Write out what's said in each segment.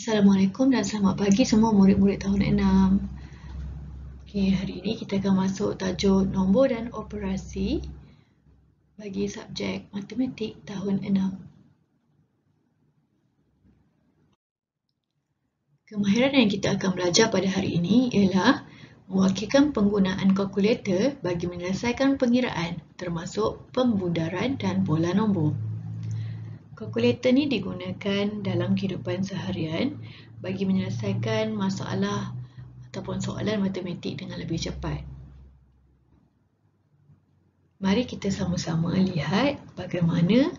Assalamualaikum dan selamat pagi semua murid-murid tahun 6. Okey, hari ini kita akan masuk tajuk nombor dan operasi bagi subjek matematik tahun 6. Kemahiran yang kita akan belajar pada hari ini ialah mewakilkan penggunaan kalkulator bagi menyelesaikan pengiraan termasuk pembundaran dan pola nombor. Kalkulator ni digunakan dalam kehidupan seharian bagi menyelesaikan masalah ataupun soalan matematik dengan lebih cepat. Mari kita sama-sama lihat bagaimana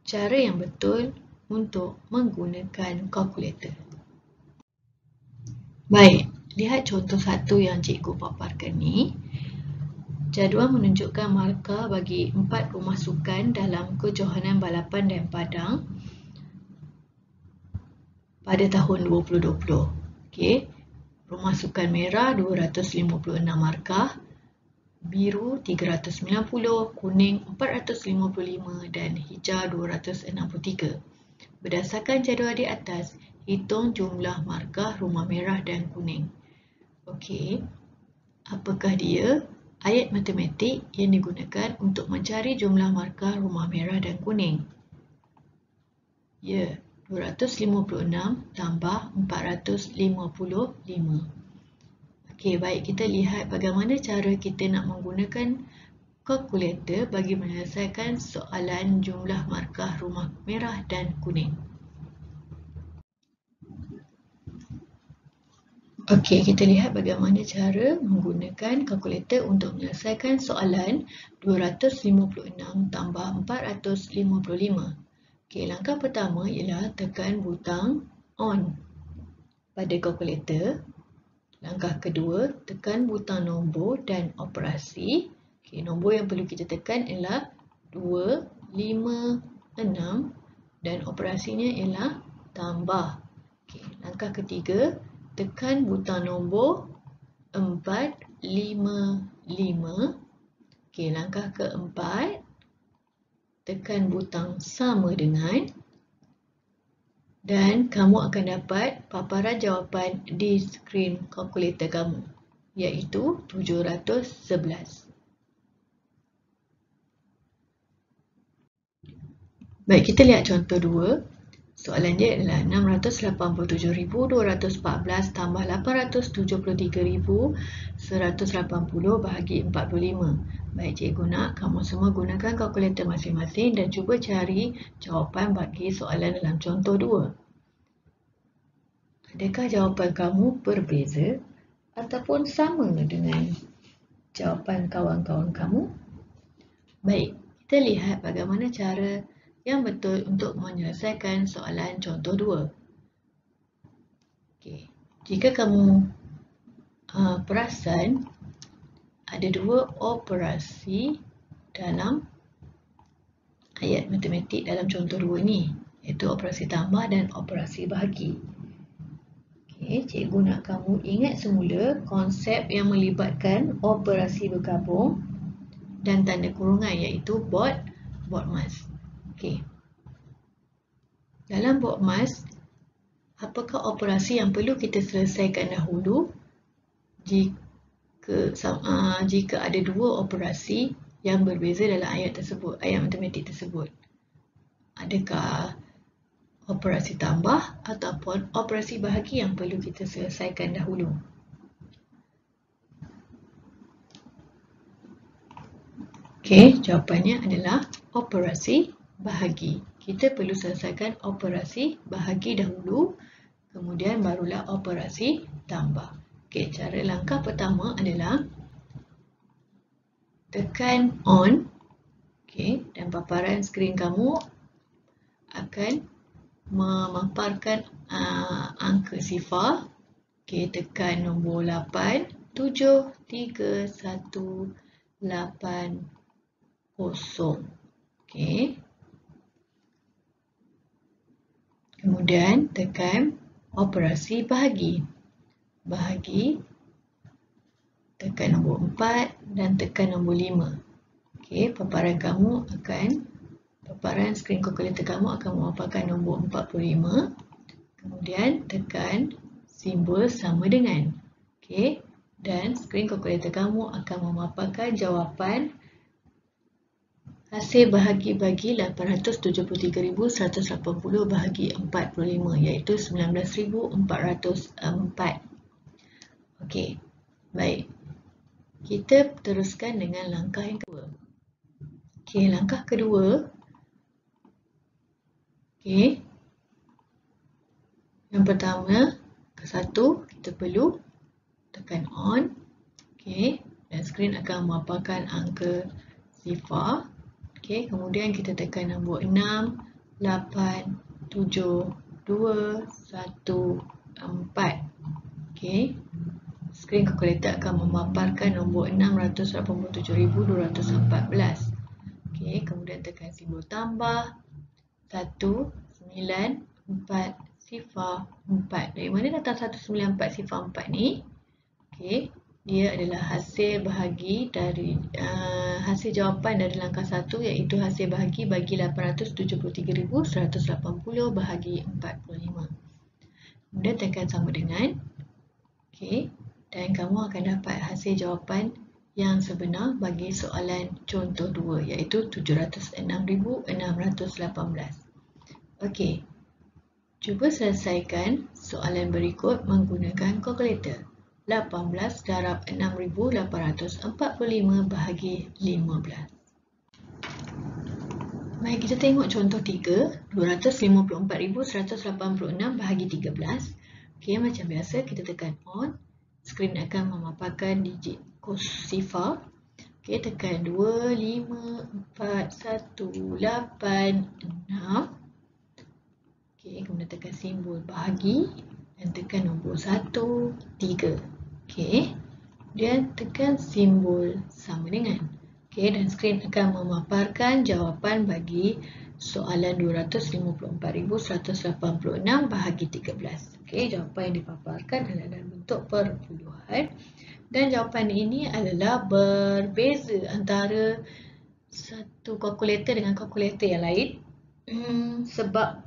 cara yang betul untuk menggunakan kalkulator. Baik, lihat contoh satu yang cikgu paparkan ni. Jadual menunjukkan markah bagi 4 rumah sukan dalam kejohanan balapan dan padang pada tahun 2020. Okey, rumah sukan merah 256 markah, biru 390, kuning 455 dan hijau 263. Berdasarkan jadual di atas, hitung jumlah markah rumah merah dan kuning. Okey, apakah dia ayat matematik yang digunakan untuk mencari jumlah markah rumah merah dan kuning? Ya, 256 tambah 455. Okey, baik, kita lihat bagaimana cara kita nak menggunakan kalkulator bagi menyelesaikan soalan jumlah markah rumah merah dan kuning. Okey, kita lihat bagaimana cara menggunakan kalkulator untuk menyelesaikan soalan 256 tambah 455. Okey, langkah pertama ialah tekan butang on pada kalkulator. Langkah kedua, tekan butang nombor dan operasi. Okey, nombor yang perlu kita tekan ialah 2, 5, 6 dan operasinya ialah tambah. Okey, langkah ketiga, tekan butang nombor 4, 5, 5. Okey, langkah keempat, tekan butang sama dengan dan kamu akan dapat paparan jawapan di skrin kalkulator kamu, iaitu 711. Baik, kita lihat contoh 2. Soalan dia adalah 687,214 tambah 873,180 bahagi 45. Baik, cikgu nak kamu semua gunakan kalkulator masing-masing dan cuba cari jawapan bagi soalan dalam contoh 2. Adakah jawapan kamu berbeza ataupun sama dengan jawapan kawan-kawan kamu? Baik, kita lihat bagaimana cara yang betul untuk menyelesaikan soalan contoh 2. Okey, jika kamu perasan, ada 2 operasi dalam ayat matematik dalam contoh 2 ni, iaitu operasi tambah dan operasi bahagi. Okey, cikgu nak kamu ingat semula konsep yang melibatkan operasi bergabung dan tanda kurungan, iaitu BODMAS. Okey. Dalam BODMAS, apakah operasi yang perlu kita selesaikan dahulu jika ada 2 operasi yang berbeza dalam ayat tersebut, ayat matematik tersebut? Adakah operasi tambah ataupun operasi bahagi yang perlu kita selesaikan dahulu? Okey, jawapannya adalah operasi bahagi. Kita perlu selesaikan operasi bahagi dahulu, kemudian barulah operasi tambah. Okey, cara langkah pertama adalah tekan on. Okey, dan paparan skrin kamu akan memaparkan angka sifar. Okey, tekan nombor 8, 7, 3, 1, 8, 0. Okey. Kemudian tekan operasi bahagi. Bahagi, tekan nombor 4 dan tekan nombor 5. Okey, paparan skrin kalkulator kamu akan memaparkan nombor 45. Kemudian tekan simbol sama dengan. Okey, dan skrin kalkulator kamu akan memaparkan jawapan hasil bahagi bagi 873,180 bahagi 45 iaitu 19,404. Okey, baik. Kita teruskan dengan langkah yang kedua. Okey, langkah kedua. Okey. Yang pertama, satu, kita perlu tekan on. Okey, dan skrin akan memaparkan angka sifar. Okey, kemudian kita tekan nombor 6, 8, 7, 2, 1, 4. Okey. Skrin kalkulator akan memaparkan nombor 687,214. Okey, kemudian tekan simbol tambah 1, 9, 4, sifar 4. Dari mana datang 194 sifar 4 ni? Okey, dia adalah hasil bahagi dari hasil jawapan dari langkah 1 iaitu hasil bahagi bagi 873,180 bahagi 45. Kemudian tekan sama dengan. Okey, dan kamu akan dapat hasil jawapan yang sebenar bagi soalan contoh 2 iaitu 706,618. Okey, cuba selesaikan soalan berikut menggunakan kalkulator. 18 darab 6,845 bahagi 15. Baik, kita tengok contoh 3, 254,186 bahagi 13. Okey, macam biasa kita tekan on. Skrin akan memaparkan digit kos sifar. Okey, tekan 2, 5, 4, 1, 8, 6. Okey, kemudian tekan simbol bahagi dan tekan nombor 1, 3. Okey, kemudian tekan simbol sama dengan. Okey, dan skrin akan memaparkan jawapan bagi soalan 254,186 bahagi 13. Okey, jawapan yang dipaparkan adalah dalam bentuk perpuluhan dan jawapan ini adalah berbeza antara satu kalkulator dengan kalkulator yang lain sebab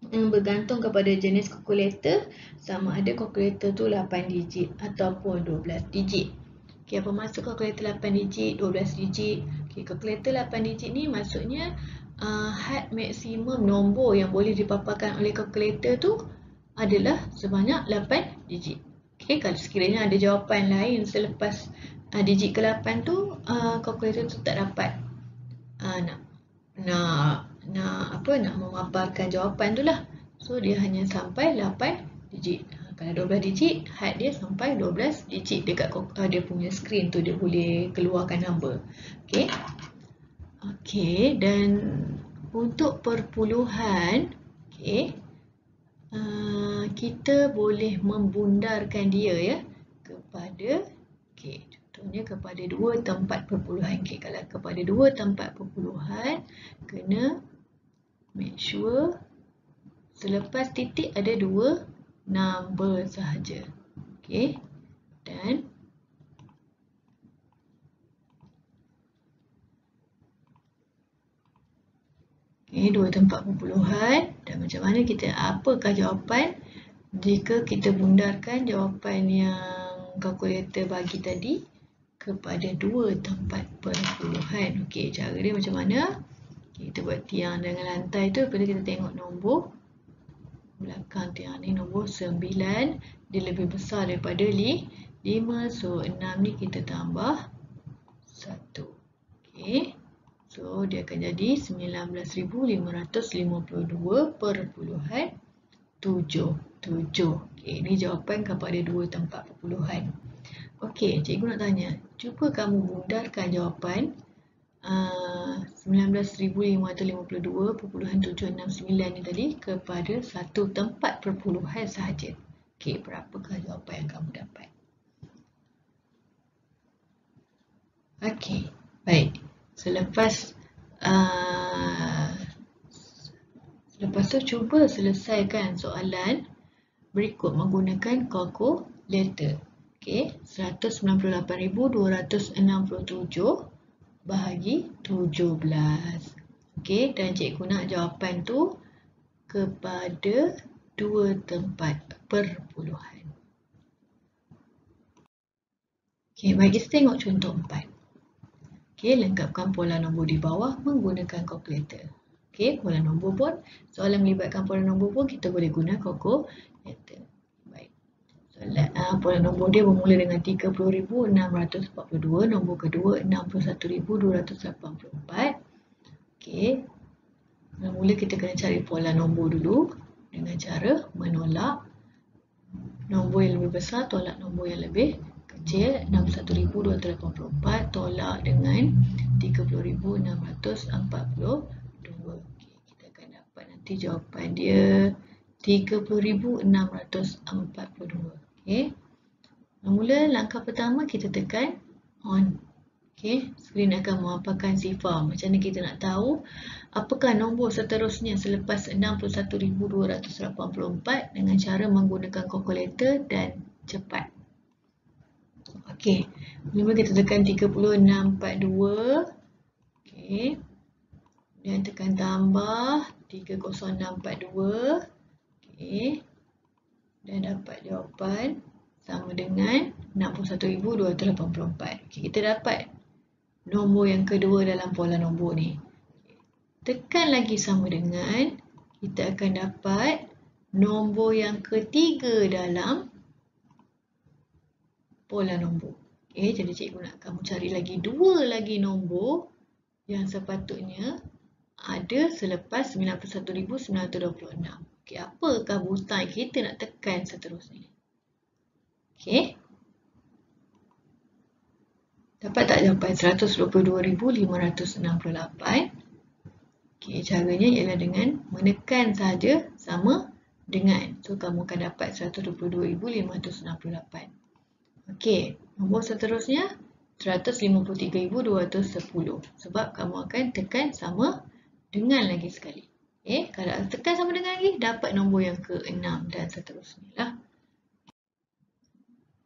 bergantung kepada jenis kalkulator, sama ada kalkulator tu 8 digit ataupun 12 digit. Okey, apa maksud kalkulator 8 digit, 12 digit? Okey, kalkulator 8 digit ni maksudnya had maksimum nombor yang boleh dipaparkan oleh kalkulator tu adalah sebanyak 8 digit. Okey, kalau sekiranya ada jawapan lain selepas digit ke-8 tu, kalkulator tu tak dapat nak memaparkan jawapan tu lah. So dia hanya sampai 8 digit. Kalau 12 digit, had dia sampai 12 digit dekat dia punya skrin tu, dia boleh keluarkan number. Okey. Okey, dan untuk perpuluhan, okey, kita boleh membundarkan dia ya kepada, okey, contohnya kepada dua tempat perpuluhan. Okey, kalau kepada dua tempat perpuluhan, kena make sure selepas titik ada dua number sahaja. Okey, dan dua tempat perpuluhan. Dan macam mana apakah jawapan jika kita bundarkan jawapan yang kalkulator bagi tadi kepada dua tempat perpuluhan. Okey, cara dia macam mana? Kita buat tiang dengan lantai tu, lepas tu kita tengok nombor belakang tiang ni, nombor 9, dia lebih besar daripada 5, so 6 ni kita tambah 1. Okey, so dia akan jadi 19,552,77. Okey, ini jawapan kepada dua tempat perpuluhan. Okey, cikgu nak tanya, cuba kamu bundarkan jawapan 19,552,769 ni tadi kepada satu tempat perpuluhan sahaja. Okey, berapakah jawapan yang kamu dapat? Okey, baik. Selepas tu cuba selesaikan soalan berikut menggunakan kalkulator. Okey, 198,267 bahagi 17. Okey, dan cikgu nak jawapan tu kepada 2 tempat perpuluhan. Okey, mari kita tengok contoh 4. Okey, lengkapkan pola nombor di bawah menggunakan kalkulator. Okey, pola nombor pun, soalan melibatkan pola nombor pun kita boleh guna kalkulator. Baik. Soalan pola nombor dia bermula dengan 30,642, nombor kedua 61,284. Okey. Mula kita kena cari pola nombor dulu dengan cara menolak nombor yang lebih besar tolak nombor yang lebih kecil. 61,284 tolak dengan 30,642. Okey, kita akan dapat nanti jawapan dia 30,642. Okey. Mula langkah pertama kita tekan on. Okey, skrin akan memaparkan sifar. Macam mana kita nak tahu apakah nombor seterusnya selepas 61,284 dengan cara menggunakan kalkulator dan cepat. Okey, mula kita tekan 30,642. Okey. Dan tekan tambah 30,642. Okey. Dan dapat jawapan sama dengan 61,284. Okey, kita dapat nombor yang kedua dalam pola nombor ni. Tekan lagi sama dengan, kita akan dapat nombor yang ketiga dalam pola nombor. Okay, jadi cikgu nak kamu cari lagi dua lagi nombor yang sepatutnya ada selepas 91,926. Okay, apakah butang kita nak tekan seterusnya? Okay. Dapat tak jawapan 122,568? Okey, caranya ialah dengan menekan saja sama dengan. So, kamu akan dapat 122,568. Okey, nombor seterusnya 153,210. Sebab kamu akan tekan sama dengan lagi sekali. Okey, kalau tekan sama dengan lagi, dapat nombor yang ke-6 dan seterusnya lah.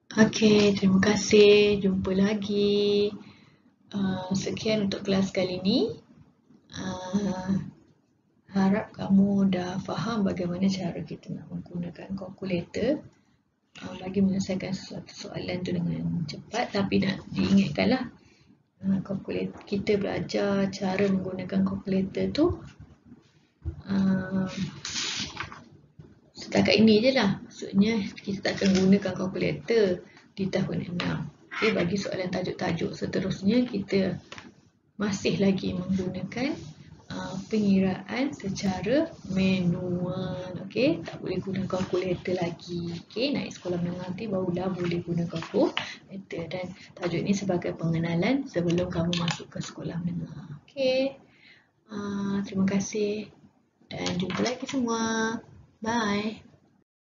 Okey, terima kasih. Jumpa lagi. Sekian untuk kelas kali ini. Harap kamu dah faham bagaimana cara kita nak menggunakan kalkulator bagi menyelesaikan sesuatu soalan tu dengan cepat. Tapi nak diingatkanlah, kita belajar cara menggunakan kalkulator tu setakat ini je lah. Maksudnya kita tak akan gunakan kalkulator di tahun 6. Okay, bagi soalan tajuk-tajuk seterusnya kita masih lagi menggunakan pengiraan secara manual. Okay, tak boleh guna kalkulator lagi. Okay, naik sekolah menengah nanti barulah boleh guna kalkulator. Dan tajuk ini sebagai pengenalan sebelum kamu masuk ke sekolah menengah. Okay, terima kasih dan jumpa lagi semua. Bye.